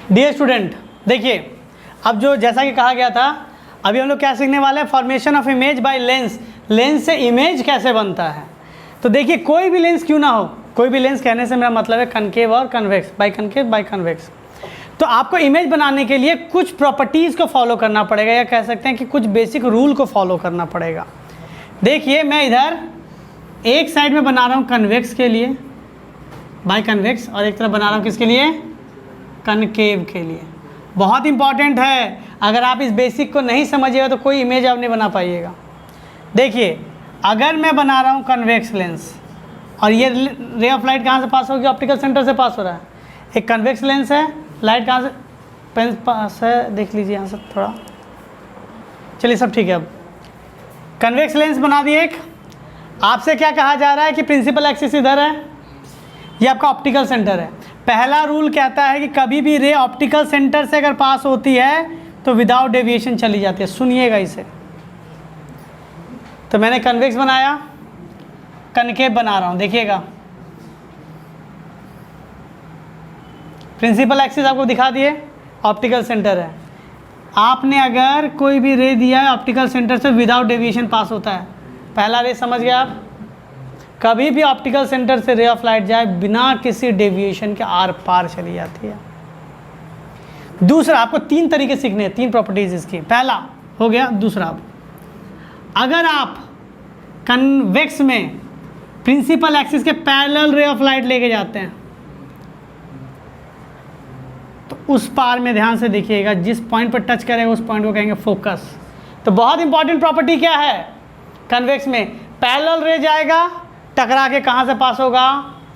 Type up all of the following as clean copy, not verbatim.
Dear student, देखिए अब जो जैसा कि कहा गया था, अभी हम लोग क्या सीखने वाले हैं, formation of image by lens. Lens से इमेज कैसे बनता है। तो देखिए कोई भी लेंस क्यों ना हो, कोई भी लेंस कहने से मेरा मतलब है कनकेव और convex, by concave by convex. तो आपको इमेज बनाने के लिए कुछ प्रॉपर्टीज़ को फॉलो करना पड़ेगा, या कह सकते हैं कि कुछ बेसिक रूल को फॉलो करना पड़ेगा। देखिए मैं इधर एक साइड में बना रहा हूँ कन्वेक्स के लिए बाय कन्वेक्स, और एक तरफ बना रहा हूँ किसके लिए, कनकेव के लिए। बहुत इंपॉर्टेंट है, अगर आप इस बेसिक को नहीं समझिएगा तो कोई इमेज आप नहीं बना पाइएगा। देखिए अगर मैं बना रहा हूँ कन्वेक्स लेंस, और ये रे ऑफ लाइट कहाँ से पास होगी, ऑप्टिकल सेंटर से पास हो रहा है। एक कन्वेक्स लेंस है, लाइट कहाँ से पेन पास है, देख लीजिए यहाँ से थोड़ा, चलिए सब ठीक है। अब कन्वेक्स लेंस बना दिए एक, आपसे क्या कहा जा रहा है कि प्रिंसिपल एक्सिस इधर है, ये आपका ऑप्टिकल सेंटर है। पहला रूल कहता है कि कभी भी रे ऑप्टिकल सेंटर से अगर पास होती है तो विदाउट डेविएशन चली जाती है। सुनिएगा इसे। तो मैंने कन्वेक्स बनाया, कनकेव बना रहा हूँ, देखिएगा प्रिंसिपल एक्सिस आपको दिखा दिए, ऑप्टिकल सेंटर है। आपने अगर कोई भी रे दिया है ऑप्टिकल सेंटर से विदाउट डेविएशन पास होता है, पहला रे समझ गए आप। कभी भी ऑप्टिकल सेंटर से रे ऑफ लाइट जाए बिना किसी डेविएशन के आर पार चली जाती है। दूसरा, आपको तीन तरीके सीखने हैं, तीन प्रॉपर्टीज इसकी। पहला हो गया। दूसरा, अगर आप कन्वेक्स में प्रिंसिपल एक्सिस के पैरेलल रे ऑफ लाइट लेके जाते हैं तो उस पार में ध्यान से देखिएगा, जिस पॉइंट पर टच करेगा उस पॉइंट को कहेंगे फोकस। तो बहुत इंपॉर्टेंट प्रॉपर्टी क्या है कन्वेक्स में, पैरेलल रे जाएगा, टकरा के कहाँ से पास होगा,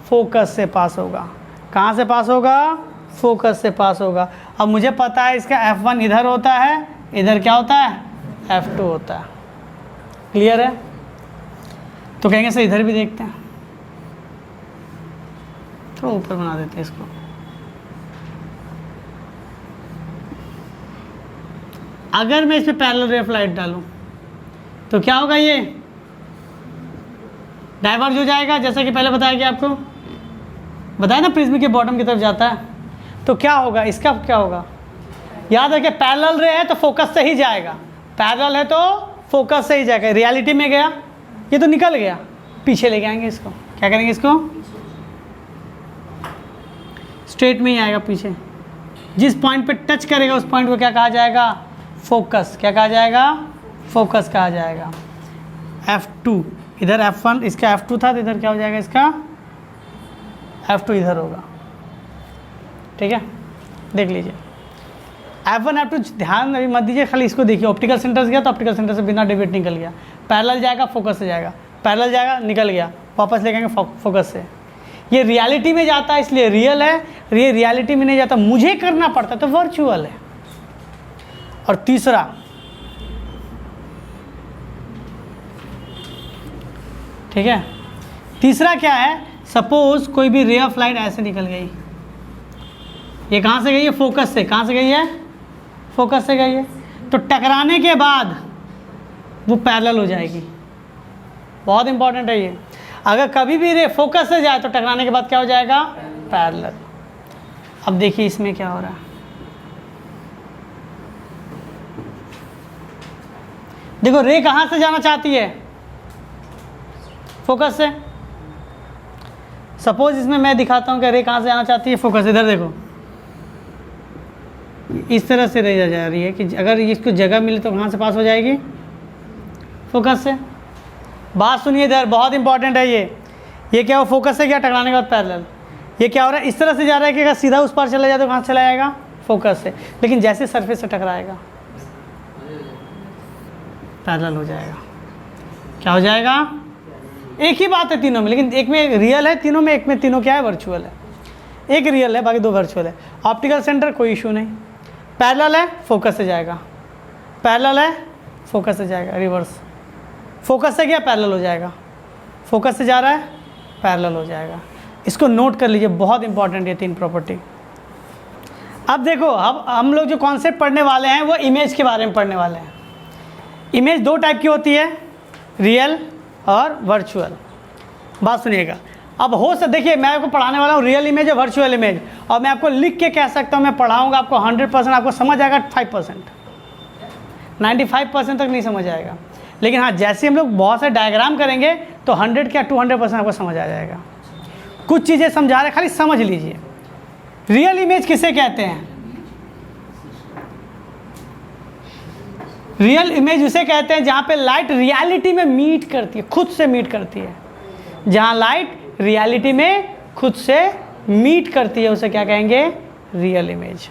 फोकस से पास होगा। कहाँ से पास होगा, फोकस से पास होगा। अब मुझे पता है इसका F1 इधर होता है, इधर क्या होता है, F2 होता है। क्लियर है। तो कहेंगे सर इधर भी देखते हैं, थोड़ा ऊपर बना देते हैं इसको। अगर मैं इस पे पैरेलल रे ऑफ लाइट डालूं तो क्या होगा, ये डाइवर्ज हो जाएगा, जैसा कि पहले बताया गया आपको, बताया ना प्रिज्म के बॉटम की तरफ जाता है। तो क्या होगा, इसका क्या होगा, याद रखिए पैरेलल रे है तो फोकस से ही जाएगा, पैरेलल है तो फोकस से ही जाएगा। रियलिटी में गया, ये तो निकल गया, पीछे लेके आएंगे इसको। क्या करेंगे, इसको स्ट्रेट में ही आएगा पीछे। जिस पॉइंट पे टच करेगा उस पॉइंट को क्या कहा जाएगा, फोकस। क्या कहा जाएगा, फोकस कहा जाएगा। F2 इधर, F1 इसका F2 था तो इधर क्या हो जाएगा, इसका F2 इधर होगा। ठीक है, देख लीजिए F1 F2, ध्यान अभी मत दीजिए, खाली इसको देखिए। ऑप्टिकल सेंटर से गया तो ऑप्टिकल सेंटर से बिना डेविएट निकल गया, पैरेलल जाएगा फोकस से जाएगा, पैरेलल जाएगा निकल गया, वापस ले जाएंगे फोकस से। ये रियलिटी में जाता है इसलिए रियल है, ये रियलिटी में नहीं जाता, मुझे करना पड़ता तो वर्चुअल है। और तीसरा, ठीक है, तीसरा क्या है, सपोज कोई भी रे ऑफ लाइट ऐसे निकल गई, ये कहाँ से गई है, फोकस से। कहाँ से गई है, फोकस से गई है। तो टकराने के बाद वो पैरेलल हो जाएगी। बहुत इंपॉर्टेंट है ये। अगर कभी भी रे फोकस से जाए तो टकराने के बाद क्या हो जाएगा, पैरेलल। अब देखिए इसमें क्या हो रहा है, देखो रे कहाँ से जाना चाहती है, फोकस से। सपोज इसमें मैं दिखाता हूँ कि रे कहाँ से जाना चाहती है, फोकस। इधर देखो, इस तरह से रे जा रही है कि अगर इसको जगह मिले तो कहाँ से पास हो जाएगी, फोकस से। बात सुनिए इधर, बहुत इंपॉर्टेंट है ये क्या हो, फोकस से गया, टकराने के बाद पैरेलल। ये क्या हो रहा है, इस तरह से जा रहा है कि अगर सीधा उस पार चला जाए तो कहाँ से चला जाएगा, फोकस से। लेकिन जैसे सरफेस से टकराएगा पैरेलल हो जाएगा। क्या हो जाएगा, एक ही बात है तीनों में, लेकिन एक में रियल है तीनों में, एक में तीनों क्या है, वर्चुअल है। एक रियल है बाकी दो वर्चुअल है। ऑप्टिकल सेंटर कोई इशू नहीं, पैरेलल है फोकस से जाएगा, पैरेलल है फोकस से जाएगा, रिवर्स। फोकस से गया पैरेलल हो जाएगा, फोकस से जा रहा है पैरेलल हो जाएगा। इसको नोट कर लीजिए, बहुत इंपॉर्टेंट है तीन प्रॉपर्टी। अब देखो, अब हम लोग जो कॉन्सेप्ट पढ़ने वाले हैं वो इमेज के बारे में पढ़ने वाले हैं। इमेज दो टाइप की होती है, रियल और वर्चुअल। बात सुनिएगा, अब हो सकता, देखिए मैं आपको पढ़ाने वाला हूँ रियल इमेज और वर्चुअल इमेज, और मैं आपको लिख के कह सकता हूँ मैं पढ़ाऊँगा आपको 100%, आपको समझ आएगा 5%, 95% तक नहीं समझ आएगा। लेकिन हाँ, जैसे हम लोग बहुत से डायग्राम करेंगे तो 100 क्या 200% आपको समझ आ जाएगा। कुछ चीज़ें समझा रहे, खाली समझ लीजिए। रियल इमेज किसे कहते हैं? रियल इमेज उसे कहते हैं जहाँ पे लाइट रियलिटी में मीट करती है, खुद से मीट करती है। जहाँ लाइट रियलिटी में खुद से मीट करती है उसे क्या कहेंगे? Real image.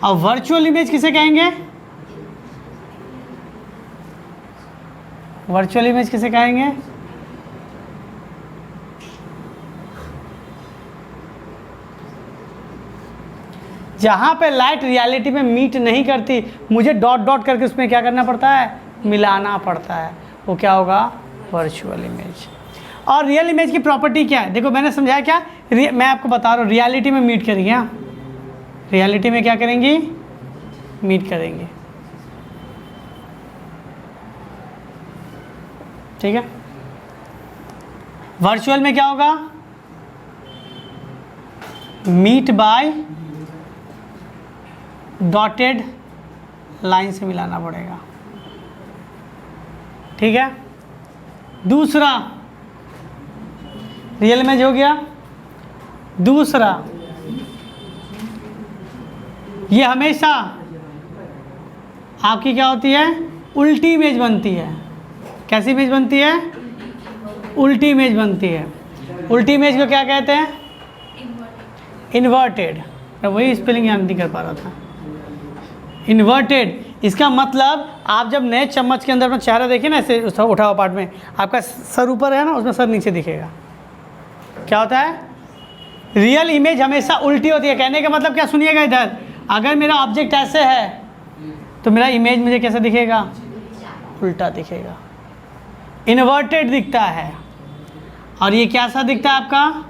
और वर्चुअल इमेज किसे कहेंगे? वर्चुअल इमेज किसे कहेंगे? जहाँ पे लाइट रियलिटी में मीट नहीं करती, मुझे डॉट डॉट करके उसमें क्या करना पड़ता है? मिलाना पड़ता है, वो क्या होगा? Virtual image. और रियल इमेज की प्रॉपर्टी क्या है? देखो मैंने समझाया क्या, मैं आपको बता रहा हूँ, रियलिटी में मीट करेंगे। हाँ, रियलिटी में क्या करेंगी? मीट करेंगे, ठीक है। वर्चुअल में क्या होगा? मीट बाय डॉटेड लाइन से मिलाना पड़ेगा, ठीक है। दूसरा रियल इमेज हो गया। दूसरा, ये हमेशा आपकी क्या होती है? उल्टी इमेज बनती है। कैसी इमेज बनती है? उल्टी इमेज बनती है। उल्टी इमेज को क्या कहते हैं? इन्वर्टेड। मैं वही स्पेलिंग याद नहीं कर पा रहा था। इन्वर्टेड, इसका मतलब आप जब नए चम्मच के अंदर अपना चेहरा देखिए ना, ऐसे उठा हुआ पार्ट में, आपका सर ऊपर है ना, उसमें सर नीचे दिखेगा। क्या होता है? रियल इमेज हमेशा उल्टी होती है। कहने का मतलब क्या, सुनिएगा इधर, अगर मेरा ऑब्जेक्ट ऐसे है तो मेरा इमेज मुझे कैसे दिखेगा? उल्टा दिखेगा, इन्वर्टेड दिखता है। और ये कैसा दिखता है आपका?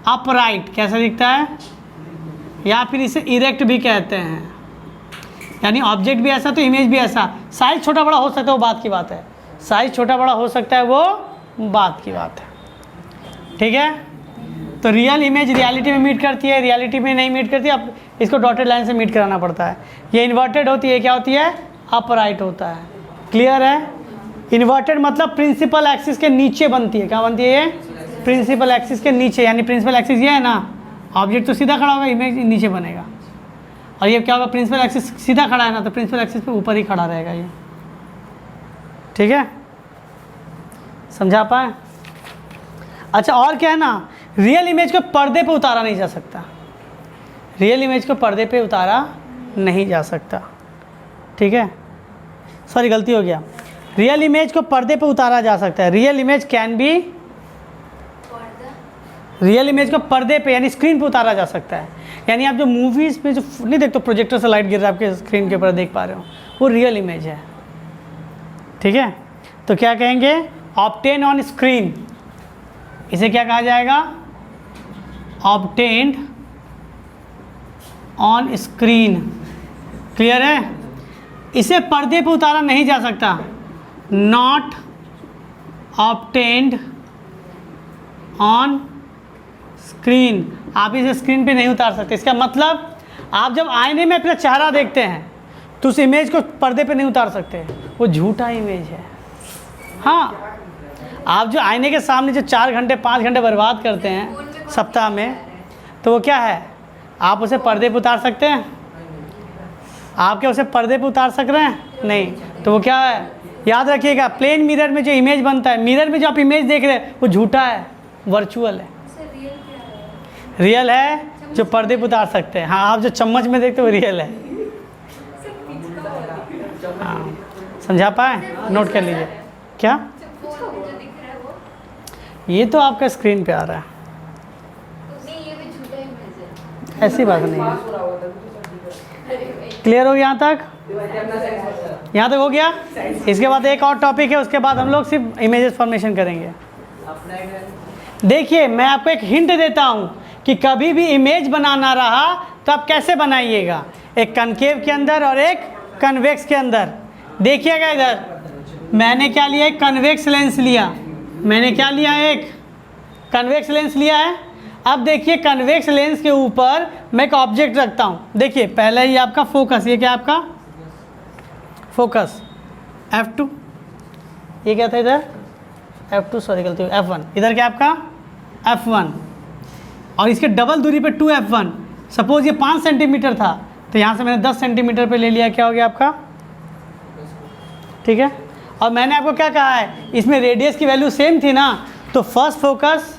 अपराइट। कैसा दिखता है? या फिर इसे इरेक्ट भी कहते हैं, यानी ऑब्जेक्ट भी ऐसा तो इमेज भी ऐसा। साइज छोटा बड़ा हो सकता है, वो बात की बात है। साइज छोटा बड़ा हो सकता है, वो बात की बात है, ठीक है। तो रियल इमेज रियलिटी में मीट करती है, रियलिटी में नहीं मीट करती, अब इसको डॉटेड लाइन से मीट कराना पड़ता है। ये इन्वर्टेड होती है, क्या होती है? अपराइट होता है। क्लियर है? इन्वर्टेड मतलब प्रिंसिपल एक्सिस के नीचे बनती है। क्या बनती है ये? प्रिंसिपल एक्सिस के नीचे, यानी प्रिंसिपल एक्सिस ये है ना, ऑब्जेक्ट तो सीधा खड़ा होगा, इमेज नीचे बनेगा। और ये क्या होगा? प्रिंसिपल एक्सिस सीधा खड़ा है ना, तो प्रिंसिपल एक्सिस पे ऊपर ही खड़ा रहेगा ये, ठीक है। समझा पाए? अच्छा, और क्या है ना, रियल इमेज को पर्दे पे उतारा नहीं जा सकता। रियल इमेज को पर्दे पे उतारा नहीं जा सकता, ठीक है। सॉरी, गलती हो गया। रियल इमेज को पर्दे पे उतारा जा सकता है। Real image can be, real image को पर्दे पे यानी स्क्रीन पे उतारा जा सकता है। यानी आप जो मूवीज़ में जो नहीं देखते, प्रोजेक्टर से लाइट गिर रहा है आपके स्क्रीन के ऊपर, देख पा रहे हो, वो रियल इमेज है, ठीक है। तो क्या कहेंगे? Obtain on screen. इसे क्या कहा जाएगा? Obtained on screen. क्लियर है? इसे पर्दे पे उतारा नहीं जा सकता। Not obtained on screen. आप इसे स्क्रीन पे नहीं उतार सकते। इसका मतलब आप जब आईने में अपना चेहरा देखते हैं तो उस इमेज को पर्दे पे नहीं उतार सकते, वो झूठा इमेज है। हाँ, आप जो आईने के सामने जो 4 घंटे 5 घंटे बर्बाद करते हैं सप्ताह में, तो वो क्या है? आप उसे पर्दे पे उतार सकते हैं? आप क्या उसे पर्दे पे उतार सक रहे हैं? नहीं। तो वो क्या है? याद रखिएगा, प्लेन मिरर में जो इमेज बनता है, मिरर में जो आप इमेज देख रहे हैं, वो झूठा है, वर्चुअल है। रियल है जो पर्दे पे उतार सकते हैं। हाँ, आप जो चम्मच में देखते हो वो रियल है। हाँ, समझा पाए? नोट कर लीजिए। क्या? ये तो आपका स्क्रीन पे आ रहा है, ऐसी बात नहीं है। क्लियर हो गया यहाँ तक? यहाँ तक हो गया? इसके बाद एक और टॉपिक है, उसके बाद हम लोग सिर्फ इमेजेस फॉर्मेशन करेंगे। देखिए, मैं आपको एक हिंट देता हूँ कि कभी भी इमेज बनाना रहा तो आप कैसे बनाइएगा, एक कनकेव के अंदर और एक कन्वेक्स के अंदर। देखिएगा इधर, मैंने क्या लिया? एक कन्वेक्स लेंस लिया। मैंने क्या लिया? एक कन्वेक्स लेंस लिया है। अब देखिए कन्वेक्स लेंस के ऊपर मैं एक ऑब्जेक्ट रखता हूँ। देखिए पहले ही आपका फोकस, ये क्या आपका फोकस F2, ये क्या था इधर F2, सॉरी गलती हुई F1, इधर क्या आपका F1, और इसके डबल दूरी पे 2F1। सपोज ये 5 सेंटीमीटर था तो यहाँ से मैंने 10 सेंटीमीटर पे ले लिया, क्या हो गया आपका, ठीक है। और मैंने आपको क्या कहा है, इसमें रेडियस की वैल्यू सेम थी ना, तो फर्स्ट फोकस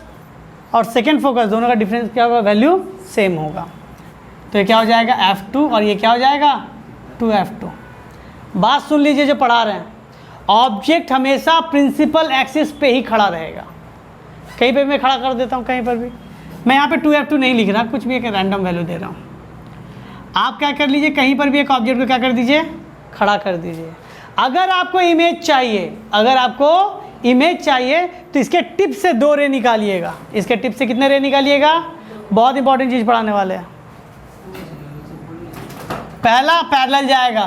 और सेकंड फोकस दोनों का डिफरेंस क्या होगा, वैल्यू सेम होगा। तो ये क्या हो जाएगा F2 और ये क्या हो जाएगा 2F2। बात सुन लीजिए जो पढ़ा रहे हैं, ऑब्जेक्ट हमेशा प्रिंसिपल एक्सिस पे ही खड़ा रहेगा। कहीं पे मैं खड़ा कर देता हूँ, कहीं पर भी मैं यहाँ पे 2F2 नहीं लिख रहा, कुछ भी एक रैंडम वैल्यू दे रहा हूँ। आप क्या कर लीजिए, कहीं पर भी एक ऑब्जेक्ट को क्या कर दीजिए, खड़ा कर दीजिए। अगर आपको इमेज चाहिए, अगर आपको इमेज चाहिए तो इसके टिप से 2 रे निकालिएगा। इसके टिप से कितने रे निकालिएगा, बहुत इंपॉर्टेंट चीज़ पढ़ाने वाले हैं। पहला पैरेलल जाएगा,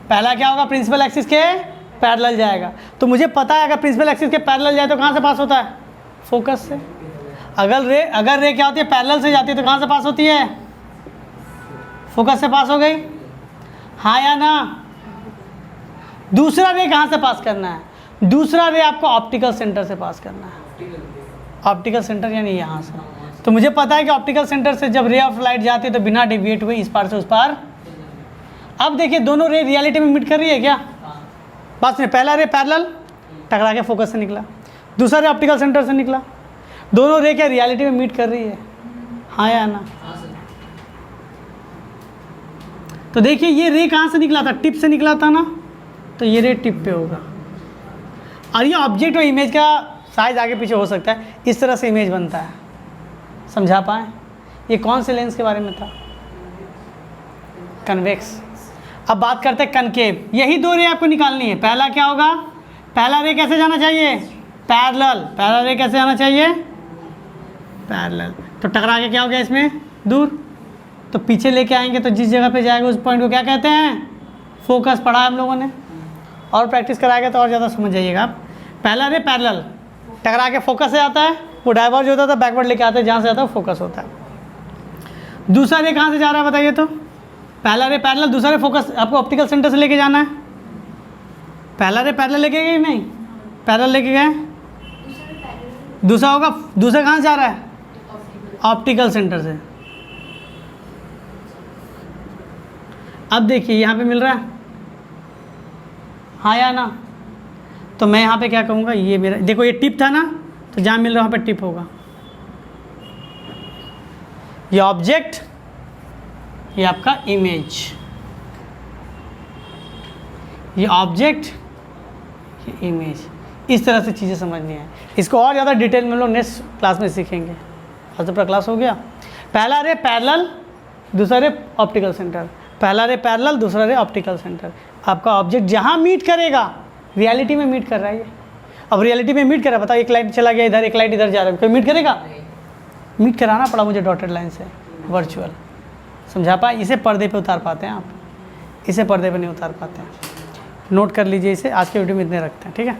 पहला क्या होगा, प्रिंसिपल एक्सिस के पैरेलल जाएगा। तो मुझे पता है अगर प्रिंसिपल एक्सिस के पैरेलल जाए तो कहाँ से पास होता है, फोकस से। अगर रे क्या होती है, पैरेलल से जाती है तो कहाँ से पास होती है, फोकस से पास हो गई, हाँ या ना। दूसरा रे कहाँ से पास करना है, दूसरा रे आपको ऑप्टिकल सेंटर से पास करना है। ऑप्टिकल सेंटर यानी यहाँ से। तो मुझे पता है कि ऑप्टिकल सेंटर से जब रे ऑफ लाइट जाती है तो बिना डेविएट हुए इस पार से उस पार। अब देखिए दोनों रे रियलिटी में मीट कर रही है क्या, बात सुनिए। पहला रे पैरेलल टकरा के फोकस से निकला, दूसरा रे ऑप्टिकल सेंटर से निकला, दोनों रे क्या रियलिटी में मीट कर रही है, हाँ या ना। तो देखिए ये रे कहाँ से निकला था, टिप से निकला था ना, तो ये रे टिप पे होगा। और ये ऑब्जेक्ट और इमेज का साइज आगे पीछे हो सकता है, इस तरह से इमेज बनता है, समझा पाए। ये कौन से लेंस के बारे में था, कन्वेक्स। अब बात करते हैं कनकेव। यही 2 रे आपको निकालनी है। पहला क्या होगा, पहला रे कैसे जाना चाहिए, पैरेलल। पहला रे कैसे जाना चाहिए, पैरेलल। तो टकरा के क्या हो गया इसमें, दूर। तो पीछे लेके आएंगे तो जिस जगह पे जाएगा उस पॉइंट को क्या कहते हैं, फोकस। पढ़ा है हम लोगों ने, और प्रैक्टिस कराएगा तो और ज़्यादा समझ जाइएगा आप। पहला रे पैरेलल टकरा के फोकस से आता है, वो डाइवर्ज होता था बैकवर्ड लेके आता है, जहाँ से आता है फोकस होता है। दूसरा रे कहाँ से जा रहा है बताइए, तो पहला रे पैरेलल, दूसरा रे फोकस आपको ऑप्टिकल सेंटर से लेके जाना है। पहला रे पैरेलल लेके गए नहीं, पैरेलल लेके गए, दूसरा होगा, दूसरा कहाँ से जा रहा है, ऑप्टिकल सेंटर से। अब देखिए यहाँ पे मिल रहा है, हाँ या ना। तो मैं यहाँ पे क्या कहूँगा, ये मेरा देखो ये टिप था ना, तो जहाँ मिल रहा है वहाँ पे टिप होगा। ये ऑब्जेक्ट, ये आपका इमेज, ये ऑब्जेक्ट, ये इमेज। इस तरह से चीज़ें समझनी है। इसको और ज़्यादा डिटेल में लोग नेक्स्ट क्लास में सीखेंगे। आज तो क्लास हो गया। पहला रे पैरेलल, दूसरा रे ऑप्टिकल सेंटर। पहला रे पैरेलल, दूसरा रे ऑप्टिकल सेंटर। आपका ऑब्जेक्ट जहाँ मीट करेगा, रियलिटी में मीट कर रहा है ये। अब रियलिटी में मीट कर रहा है, बताओ एक लाइट चला गया इधर, एक लाइट इधर जा रहा है, कोई मीट करेगा, मीट कराना पड़ा मुझे डॉटेड लाइन से, वर्चुअल। समझा पाए। इसे पर्दे पे उतार पाते हैं आप, इसे पर्दे पे नहीं उतार पाते हैं। नोट कर लीजिए इसे। आज के वीडियो में इतने रखते हैं, ठीक है।